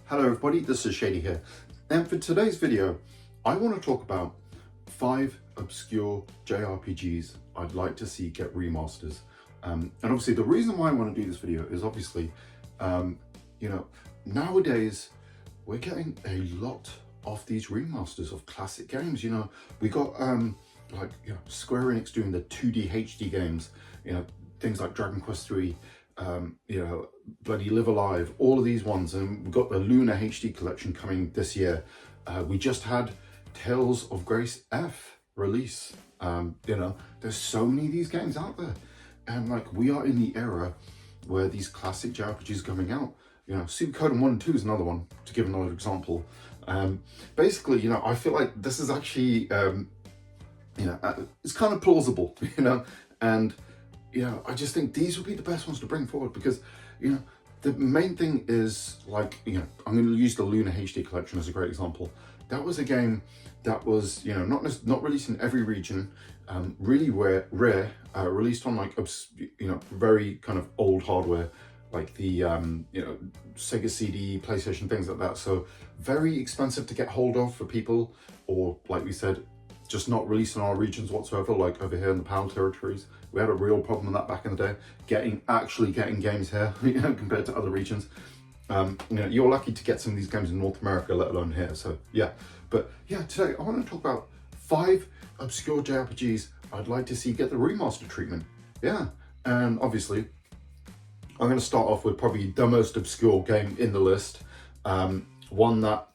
Hello everybody, this is Shady here, and for today's video I want to talk about 5 obscure JRPGs I'd like to see get remasters. And obviously the reason why I want to do this video is obviously, nowadays we're getting a lot of these remasters of classic games. We got Square Enix doing the 2D HD games, things like Dragon Quest III, bloody Live Alive, all of these ones, and we've got the Luna HD collection coming this year. We just had Tales of Grace F release. There's so many of these games out there, and we are in the era where these classic JRPGs are coming out. Suikoden 1 and 2 is another one, to give another example. Basically, I feel like this is actually, it's kind of plausible, and I just think these would be the best ones to bring forward because, the main thing is I'm going to use the Luna HD collection as a great example. That was a game that was, not released in every region, really rare, released on very kind of old hardware, like the, Sega CD, PlayStation, things like that. So very expensive to get hold of for people, or like we said, just not released in our regions whatsoever, like over here in the PAL territories. We had a real problem with that back in the day, actually getting games here, compared to other regions. You're lucky to get some of these games in North America, let alone here, so yeah. But yeah, today I want to talk about 5 obscure JRPGs I'd like to see get the remaster treatment. Yeah, and obviously, I'm going to start off with probably the most obscure game in the list. One that,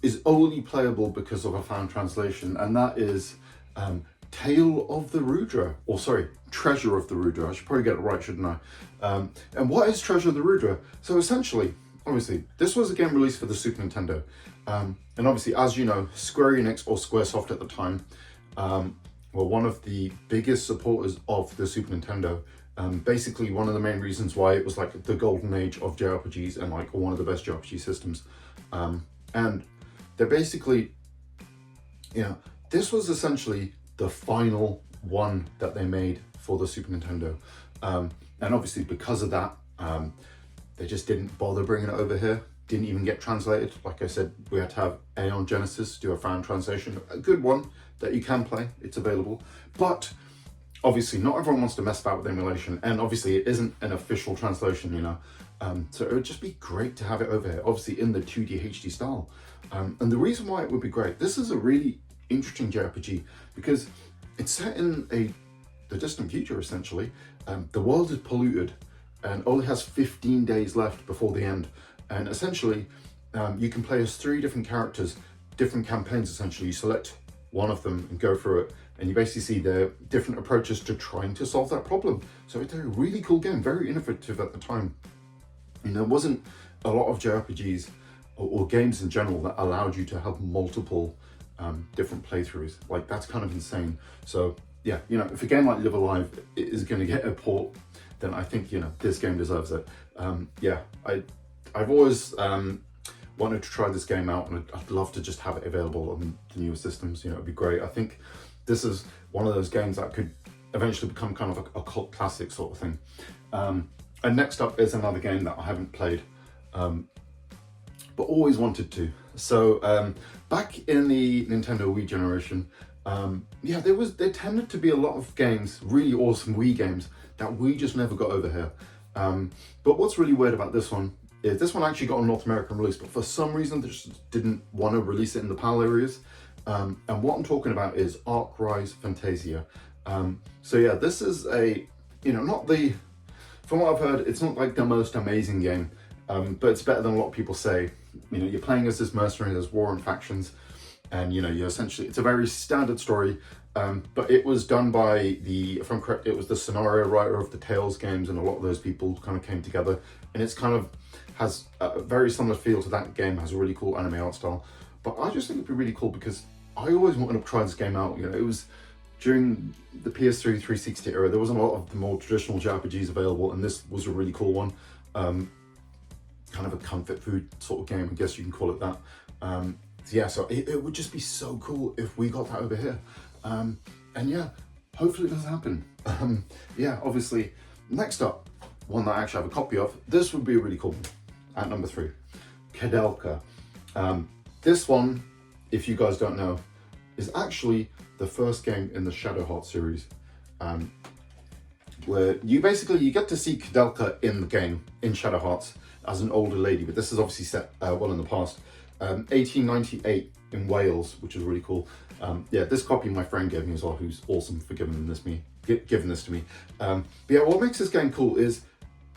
is only playable because of a fan translation, and that is Tale of the Rudra, or sorry, Treasure of the Rudra. I should probably get it right, shouldn't I? And what is Treasure of the Rudra? So essentially, obviously, this was a game released for the Super Nintendo. And obviously, as you know, Square Enix, or Squaresoft at the time, were one of the biggest supporters of the Super Nintendo. Basically, one of the main reasons why it was like the golden age of JRPGs and like one of the best JRPG systems. And they're basically, this was essentially the final one that they made for the Super Nintendo. And obviously because of that, they just didn't bother bringing it over here. Didn't even get translated. Like I said, we had to have Aeon Genesis do a fan translation, a good one that you can play, it's available. But obviously not everyone wants to mess about with emulation, and obviously it isn't an official translation, so it would just be great to have it over here, obviously in the 2D HD style. And the reason why it would be great, this is a really interesting JRPG because it's set in the distant future, essentially. The world is polluted and only has 15 days left before the end. And essentially, you can play as 3 different characters, different campaigns essentially. You select one of them and go through it, and you basically see their different approaches to trying to solve that problem. So it's a really cool game, very innovative at the time. There wasn't a lot of JRPGs or games in general that allowed you to have multiple different playthroughs. Like, that's kind of insane. So yeah, if a game like Live Alive is going to get a port, then I think, this game deserves it. Yeah, I've always wanted to try this game out, and I'd love to just have it available on the newer systems. It'd be great. I think this is one of those games that could eventually become kind of a cult classic sort of thing. And next up is another game that I haven't played, but always wanted to. So back in the Nintendo Wii generation, there tended to be a lot of games, really awesome Wii games, that we just never got over here. But what's really weird about this one is this one actually got a North American release, but for some reason they just didn't want to release it in the PAL areas. And what I'm talking about is Arc Rise Fantasia. So yeah, this is from what I've heard, it's not like the most amazing game, but it's better than a lot of people say. You're playing as this mercenary, there's war and factions, and you're essentially, it's a very standard story, but it was done by if I'm correct, it was the scenario writer of the Tales games, and a lot of those people kind of came together, and it's kind of has a very similar feel to that game, has a really cool anime art style. But I just think it'd be really cool because I always wanted to try this game out. It was during the PS3 360 era, there wasn't a lot of the more traditional JRPGs available, and this was a really cool one. Kind of a comfort food sort of game, I guess you can call it that. Yeah, so it would just be so cool if we got that over here. And yeah, hopefully it does happen. Yeah, obviously, next up, one that I actually have a copy of, this would be a really cool one, at number 3. Kedelka. This one, if you guys don't know, is actually the first game in the Shadow Heart series, where you get to see Kedelka in the game, in Shadow Hearts, as an older lady, but this is obviously set well in the past. 1898 in Wales, which is really cool. Yeah, this copy my friend gave me as well, who's awesome for giving this to me. But yeah, what makes this game cool is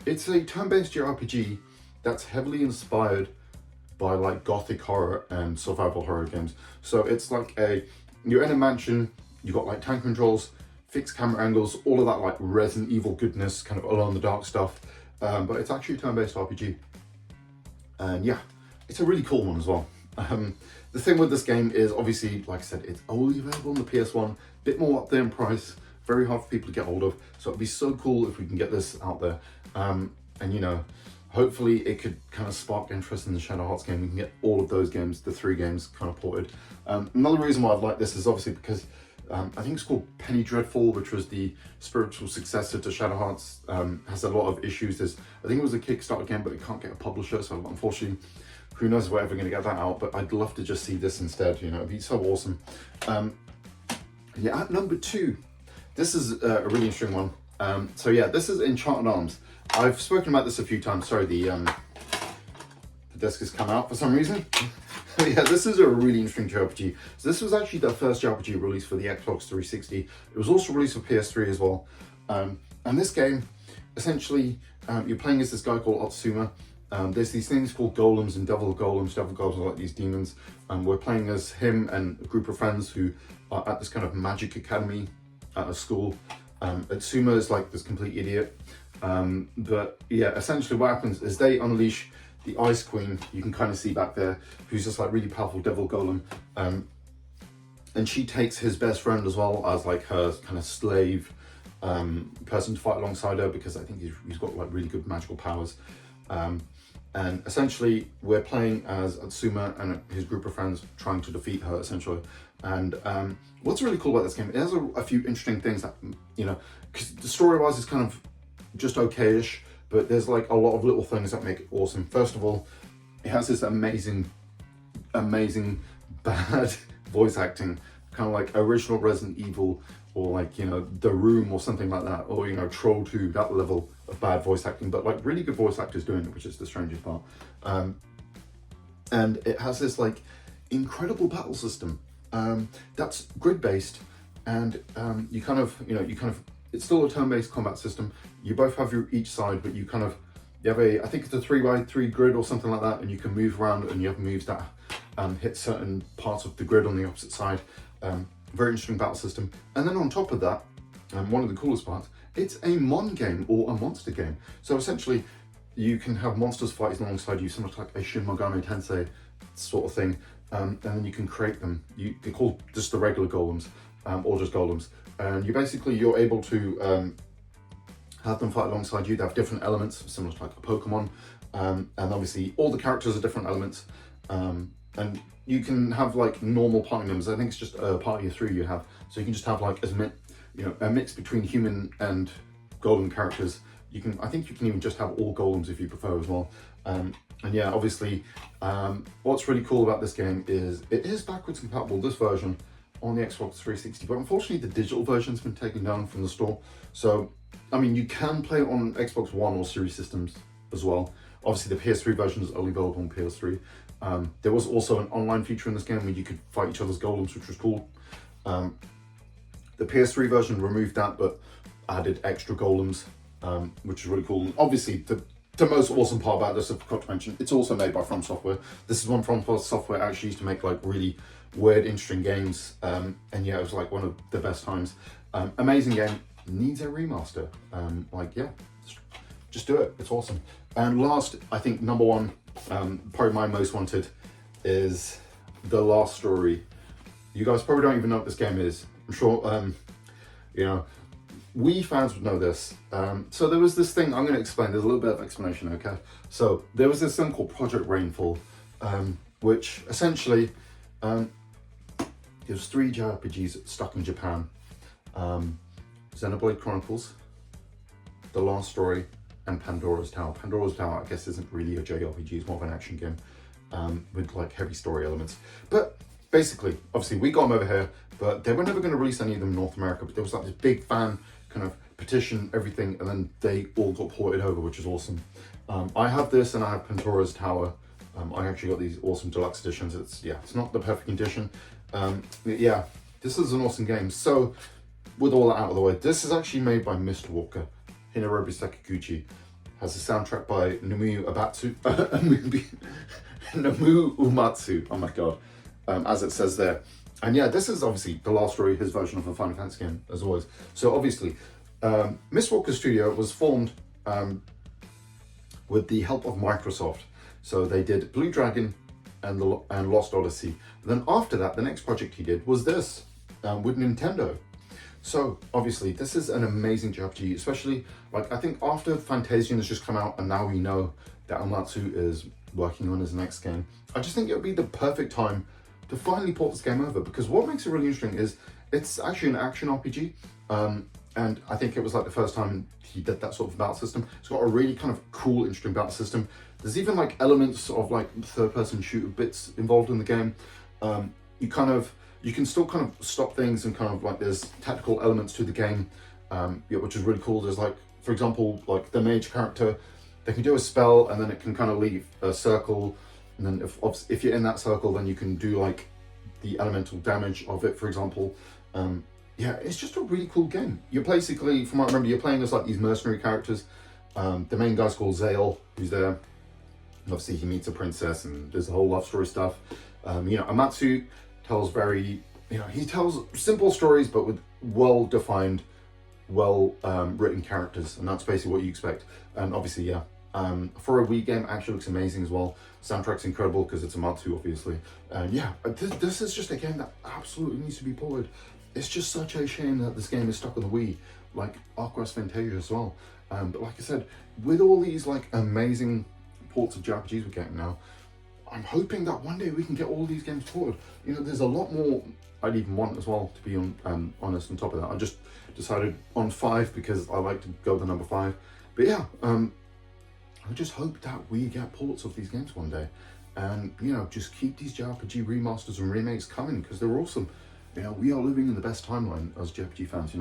it's a turn-based JRPG that's heavily inspired by like gothic horror and survival horror games. So it's like you're in a mansion, you got like tank controls, fixed camera angles, all of that like Resident Evil goodness, kind of alone in the dark stuff. But it's actually a turn-based RPG. And yeah, it's a really cool one as well. The thing with this game is obviously, like I said, it's only available on the PS1, bit more up there in price, very hard for people to get hold of. So it'd be so cool if we can get this out there. And you know, hopefully it could kind of spark interest in the Shadow Hearts game. We can get all of those games, the 3 games, kind of ported. Another reason why I'd like this is obviously because I think it's called Penny Dreadful, which was the spiritual successor to Shadow Hearts. Has a lot of issues. I think it was a Kickstarter game, but it can't get a publisher, so unfortunately, who knows if we're ever going to get that out. But I'd love to just see this instead. You know, it'd be so awesome. Yeah, at number 2, this is a really interesting one. So yeah, this is Enchanted Arms. I've spoken about this a few times. Sorry, the disc has come out for some reason. Yeah, this is a really interesting JRPG. So this was actually the first JRPG released for the Xbox 360. It was also released for PS3 as well. And this game, essentially, you're playing as this guy called Otsuma. There's these things called golems and devil golems. Devil golems are like these demons. We're playing as him and a group of friends who are at this kind of magic academy at a school. Otsuma is like this complete idiot. But yeah, essentially what happens is they unleash the Ice Queen, you can kind of see back there, who's just like really powerful devil golem. And she takes his best friend as well as like her kind of slave person to fight alongside her, because I think he's got like really good magical powers. And essentially we're playing as Otsuma and his group of friends trying to defeat her essentially. And what's really cool about this game, it has a few interesting things that, you know, because the story-wise is kind of just okay-ish, but there's like a lot of little things that make it awesome. First of all, it has this amazing bad voice acting, kind of like original Resident Evil, or like, you know, The Room or something like that, or, you know, Troll 2, that level of bad voice acting, but like really good voice actors doing it, which is the strangest part. And it has this like incredible battle system that's grid-based, and you kind of, it's still a turn-based combat system. You both have each side, but you have I think it's a 3x3 grid or something like that, and you can move around, and you have moves that hit certain parts of the grid on the opposite side. Very interesting battle system. And then on top of that, one of the coolest parts, it's a mon game, or a monster game. So essentially, you can have monsters fighting alongside you, somewhat like a Shin Megami Tensei sort of thing, and then you can create them. They're called just the regular golems, or just golems. And you're able to have them fight alongside you. They have different elements, similar to like a Pokemon. And obviously all the characters are different elements. And you can have like normal party members. I think it's just a party of 3 you have. So you can just have like a mix between human and golem characters. I think you can even just have all golems if you prefer as well. And yeah, obviously, what's really cool about this game is it is backwards compatible, this version, on the Xbox 360, but unfortunately the digital version's been taken down from the store. So, I mean, you can play it on Xbox One or Series systems as well. Obviously the PS3 version is only available on PS3. There was also an online feature in this game where you could fight each other's golems, which was cool. The PS3 version removed that, but added extra golems, which is really cool. And obviously, the most awesome part about this, I forgot to mention, it's also made by From Software. This is one From Software actually used to make like really weird, interesting games. And yeah, it was like one of the best times. Amazing game, needs a remaster. Yeah, just do it, it's awesome. And last, I think number 1, probably my most wanted, is The Last Story. You guys probably don't even know what this game is. I'm sure, Wii fans would know this. So there was this thing, I'm going to explain, there's a little bit of explanation, okay? So there was this thing called Project Rainfall, which essentially, it was 3 JRPGs stuck in Japan. Xenoblade Chronicles, The Last Story, and Pandora's Tower. Pandora's Tower, I guess, isn't really a JRPG, it's more of an action game with like heavy story elements. But basically, obviously, we got them over here, but they were never going to release any of them in North America. But there was like this big fan kind of petition, everything, and then they all got ported over, which is awesome. I have this, and I have Pandora's Tower. I actually got these awesome deluxe editions. It's not the perfect condition. Yeah, this is an awesome game. So, with all that out of the way, this is actually made by Mistwalker, Hironobu Sakaguchi. Has a soundtrack by Nobuo Uematsu. Oh my god, as it says there. And yeah, this is obviously the last story, his version of a Final Fantasy game, as always. So obviously, Mistwalker Studio was formed with the help of Microsoft. So they did Blue Dragon and Lost Odyssey. And then after that, the next project he did was this with Nintendo. So obviously, this is an amazing JRPG, especially like I think after Fantasian has just come out, and now we know that Uematsu is working on his next game. I just think it would be the perfect time to finally port this game over, because what makes it really interesting is it's actually an action RPG. And I think it was like the first time he did that sort of battle system. It's got a really kind of cool, interesting battle system. There's even like elements of like third-person shooter bits involved in the game. You can still kind of stop things, and kind of like there's tactical elements to the game, which is really cool. There's like, for example, like the mage character, they can do a spell and then it can kind of leave a circle. And then if you're in that circle, then you can do like the elemental damage of it, for example. Yeah, it's just a really cool game. You're basically, from what I remember, you're playing as like these mercenary characters. The main guy's called Zale, who's there. And obviously he meets a princess and there's the whole love story stuff. Uematsu tells he tells simple stories, but with well-defined, written characters. And that's basically what you expect. And obviously, yeah, for a Wii game, actually looks amazing as well. Soundtrack's incredible because it's Uematsu, obviously. And yeah, this is just a game that absolutely needs to be ported. It's just such a shame that this game is stuck on the Wii, like Arkwest Fantasia as well. But like I said, with all these like amazing ports of JRPGs we're getting now, I'm hoping that one day we can get all these games ported. There's a lot more I'd even want as well, to be honest. On top of that, I just decided on 5 because I like to go to number 5. But yeah, I just hope that we get ports of these games one day, and just keep these JRPG remasters and remakes coming, because they're awesome. We are living in the best timeline as JRPG fans.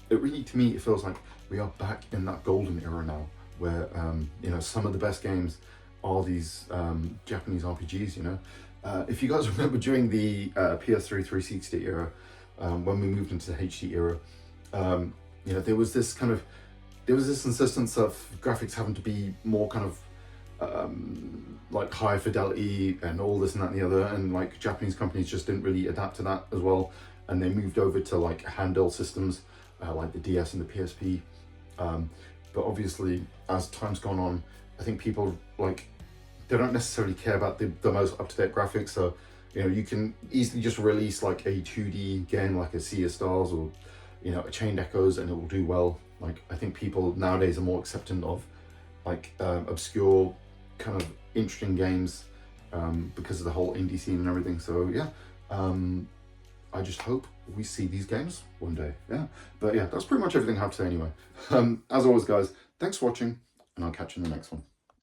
It really, to me, it feels like we are back in that golden era now, where some of the best games are these Japanese RPGs. If you guys remember during the PS3 360 era, when we moved into the HD era, there was this insistence of graphics having to be more kind of like high fidelity and all this and that and the other, and like Japanese companies just didn't really adapt to that as well, and they moved over to like handheld systems like the DS and the PSP. But obviously, as time's gone on, I think people they don't necessarily care about the most up-to-date graphics. So you can easily just release like a 2D game like a Sea of Stars or a Chained Echoes, and it will do well. Like, I think people nowadays are more accepting of like obscure kind of interesting games because of the whole indie scene and everything. So yeah, I just hope we see these games one day. Yeah, but yeah, that's pretty much everything I have to say anyway. As always, guys, thanks for watching, and I'll catch you in the next one.